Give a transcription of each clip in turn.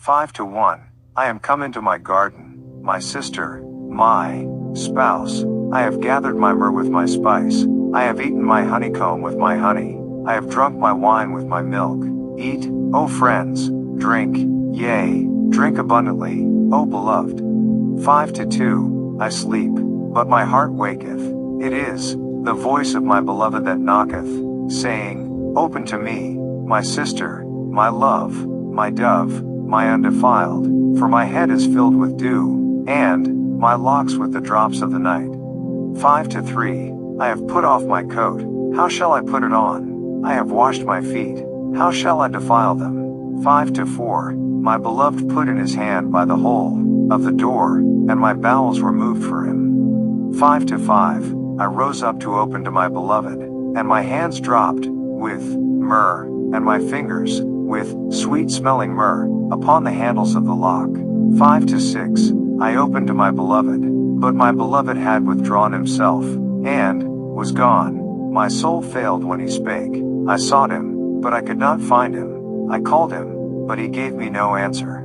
5 to 1. I am come into my garden, my sister, my spouse. I have gathered my myrrh with my spice. I have eaten my honeycomb with my honey. I have drunk my wine with my milk. Eat, O friends, drink, yea, drink abundantly, O beloved. 5 to 2. I sleep, but my heart waketh. It is the voice of my beloved that knocketh, saying, Open to me, my sister, my love, my dove, my undefiled, for my head is filled with dew, and my locks with the drops of the night. 5 to 3. I have put off my coat, how shall I put it on? I have washed my feet, how shall I defile them? 5 to 4. My beloved put in his hand by the hole of the door, and my bowels were moved for him. 5 to 5. I rose up to open to my beloved, and my hands dropped with myrrh, and my fingers with sweet-smelling myrrh upon the handles of the lock. 5 to 6. I opened to my beloved, but my beloved had withdrawn himself, and was gone. My soul failed when he spake. I sought him, but I could not find him. I called him, but he gave me no answer.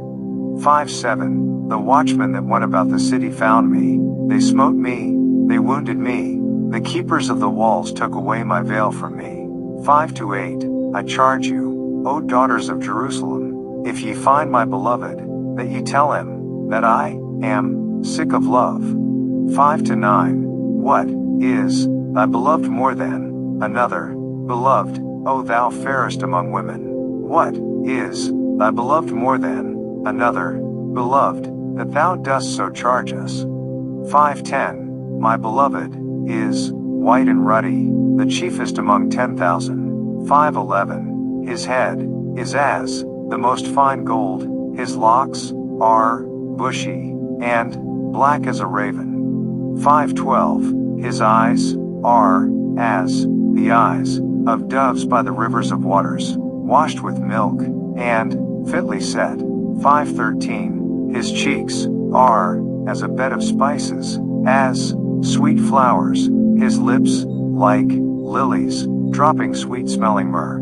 5-7. The watchmen that went about the city found me. They smote me, they wounded me. The keepers of the walls took away my veil from me. 5-8. I charge you, O daughters of Jerusalem, if ye find my beloved, that ye tell him, that I am sick of love. 5-9. What is thy beloved more than another beloved, O thou fairest among women? What is thy beloved more than another beloved, that thou dost so charge us? 5-10. My beloved is white and ruddy, the chiefest among 10,000. 5-11. His head is as the most fine gold, his locks are bushy and black as a raven. 5-12. His eyes are as the eyes of doves by the rivers of waters, washed with milk, and fitly set. 5-13. His cheeks are as a bed of spices, as sweet flowers, his lips like lilies, dropping sweet-smelling myrrh.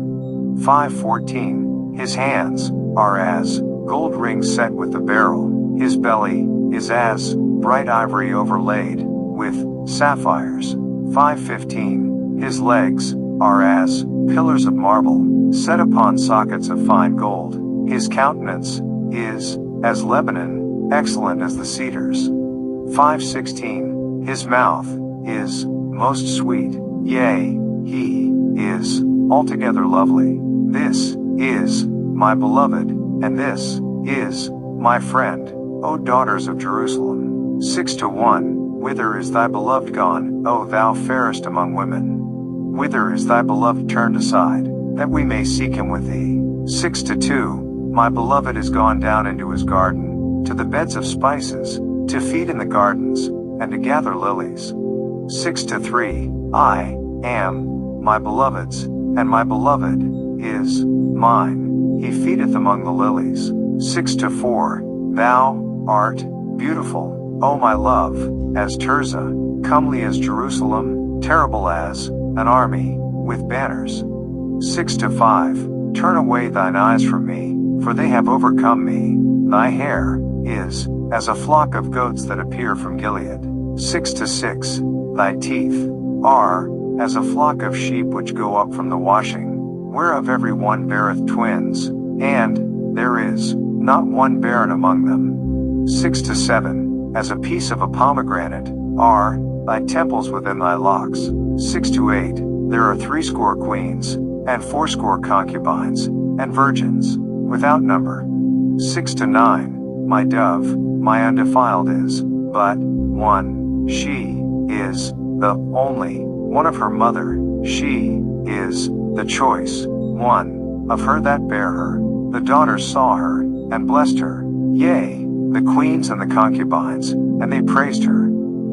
5-14. His hands are as gold rings set with the beryl, his belly is as bright ivory overlaid with sapphires. 5-15. His legs are as pillars of marble, set upon sockets of fine gold. His countenance is as Lebanon, excellent as the cedars. 5-16. His mouth is most sweet, yea, he is altogether lovely. This is my beloved, and this is my friend, O daughters of Jerusalem. 6-1. Whither is thy beloved gone, O thou fairest among women? Whither is thy beloved turned aside, that we may seek him with thee? 6-2. My beloved is gone down into his garden, to the beds of spices, to feed in the gardens, and to gather lilies. 6-3. I am my beloved's, and my beloved is mine. He feedeth among the lilies. 6-4. Thou art beautiful, O my love, as Tirzah, comely as Jerusalem, terrible as an army with banners. 6-5. Turn away thine eyes from me, for they have overcome me. Thy hair is as a flock of goats that appear from Gilead. 6-6. Thy teeth are as a flock of sheep which go up from the washing, whereof every one beareth twins, and there is not one barren among them. 6-7. As a piece of a pomegranate are thy temples within thy locks. 6-8. There are 80 queens, and 80 concubines, and virgins, without number. 6-9. My dove, my undefiled is but one. She is the only one of her mother. She is the choice one of her that bare her. The daughters saw her, and blessed her. Yea, the queens and the concubines, and they praised her.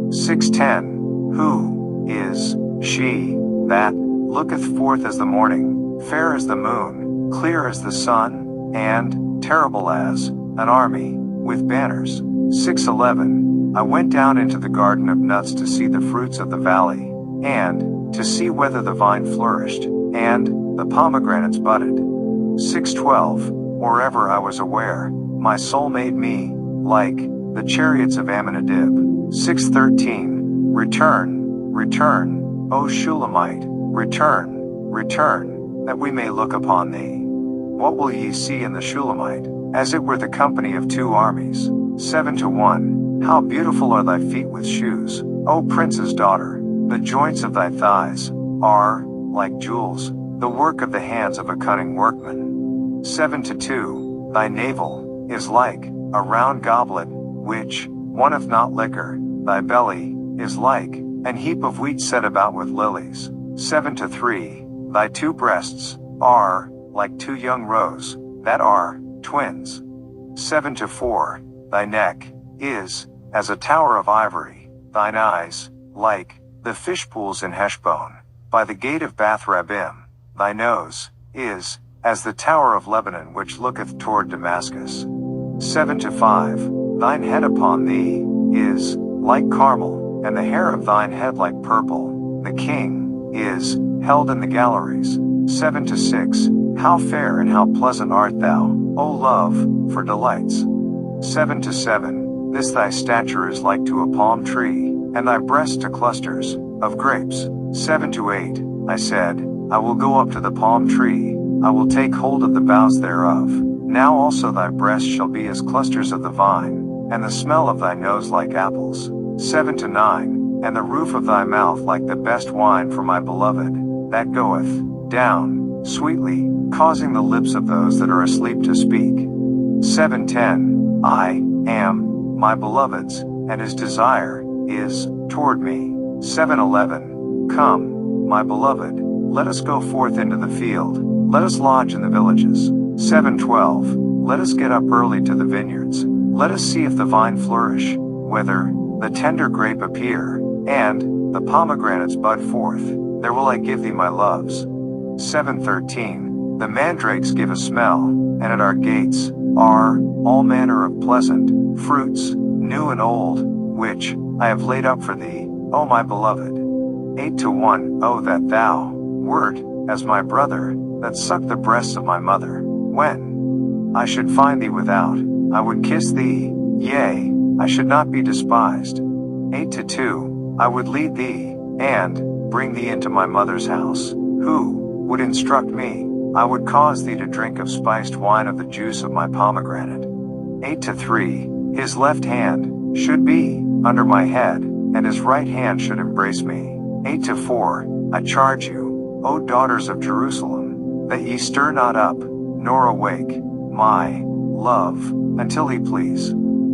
6-10. Who is she that looketh forth as the morning, fair as the moon, clear as the sun, and terrible as an army with banners? 6-11. I went down into the garden of nuts to see the fruits of the valley, and to see whether the vine flourished, and the pomegranates budded. 6-12. Moreover I was aware, my soul made me, like the chariots of Amminadib. 6:13. Return, return, O Shulamite, return, return, that we may look upon thee. What will ye see in the Shulamite? As it were the company of two armies. 7:1. How beautiful are thy feet with shoes, O prince's daughter! The joints of thy thighs are like jewels, the work of the hands of a cunning workman. 7:2. Thy navel is like a round goblet, which wanteth not liquor. Thy belly is like an heap of wheat set about with lilies. 7:3. Thy two breasts are like two young roes, that are twins. 7:4. Thy neck is as a tower of ivory, thine eyes like the fish pools in Heshbon, by the gate of Bath Rabbim. Thy nose is as the tower of Lebanon which looketh toward Damascus. 7:5. Thine head upon thee is like Carmel, and the hair of thine head like purple. The king is held in the galleries. 7:6. How fair and how pleasant art thou, O love, for delights. 7:7. This thy stature is like to a palm tree, and thy breasts to clusters of grapes. 7:8. I said, I will go up to the palm tree, I will take hold of the boughs thereof. Now also thy breasts shall be as clusters of the vine, and the smell of thy nose like apples. 7-9. And the roof of thy mouth like the best wine for my beloved, that goeth down sweetly, causing the lips of those that are asleep to speak. 7:10. I am my beloved's, and his desire is toward me. 7:11. Come, my beloved, let us go forth into the field, let us lodge in the villages. 7:12. Let us get up early to the vineyards, let us see if the vine flourish, whether the tender grape appear, and the pomegranates bud forth, there will I give thee my loves. 7:13. The mandrakes give a smell, and at our gates are all manner of pleasant fruits, new and old, which I have laid up for thee, O my beloved. 8-1. Oh that thou wert as my brother, that sucked the breasts of my mother. When I should find thee without, I would kiss thee, yea, I should not be despised. 8-2. I would lead thee, and bring thee into my mother's house. Who would instruct me? I would cause thee to drink of spiced wine of the juice of my pomegranate. 8-3. His left hand should be under my head, and his right hand should embrace me. 8-4. I charge you, O daughters of Jerusalem, that ye stir not up, nor awake, my love, until he please.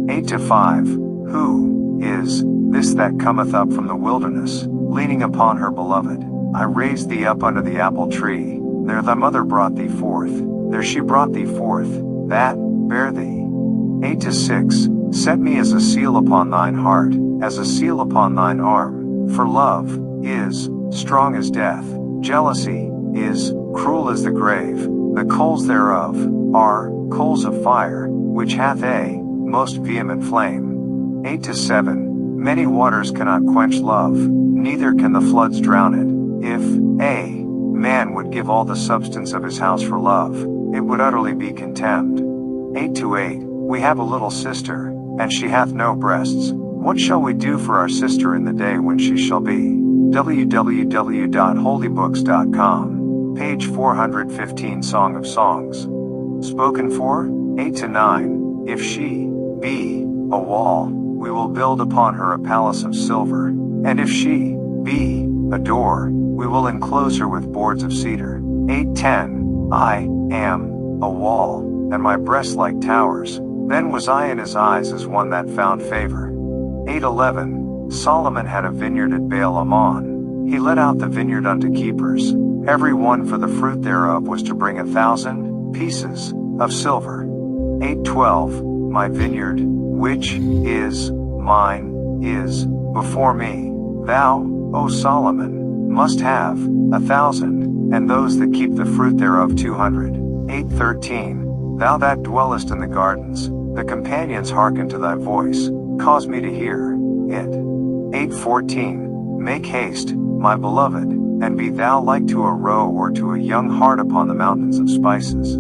8-5. Who is this that cometh up from the wilderness, leaning upon her beloved? I raised thee up under the apple tree, there thy mother brought thee forth, there she brought thee forth, that bare thee. 8-6. Set me as a seal upon thine heart, as a seal upon thine arm, for love is strong as death, jealousy is cruel as the grave, the coals thereof are coals of fire, which hath a most vehement flame. 8-7. Many waters cannot quench love, neither can the floods drown it. If a man would give all the substance of his house for love, it would utterly be contemned. 8-8. We have a little sister, and she hath no breasts. What shall we do for our sister in the day when she shall be? www.holybooks.com. Page 415. Song of Songs. Spoken for. 8-9. If she be a wall, we will build upon her a palace of silver, and if she be a door, we will enclose her with boards of cedar. 8-10. I am a wall, and my breasts like towers. Then was I in his eyes as one that found favor. 8-11. Solomon had a vineyard at Baal-Hamon. He let out the vineyard unto keepers. Every one for the fruit thereof was to bring 1,000 pieces of silver. 8-12. My vineyard, which is mine, is before me. Thou, O Solomon, must have 1,000, and those that keep the fruit thereof 200. 8-13. Thou that dwellest in the gardens, the companions hearken to thy voice, cause me to hear it. 8-14. Make haste, my beloved, and be thou like to a roe or to a young hart upon the mountains of spices.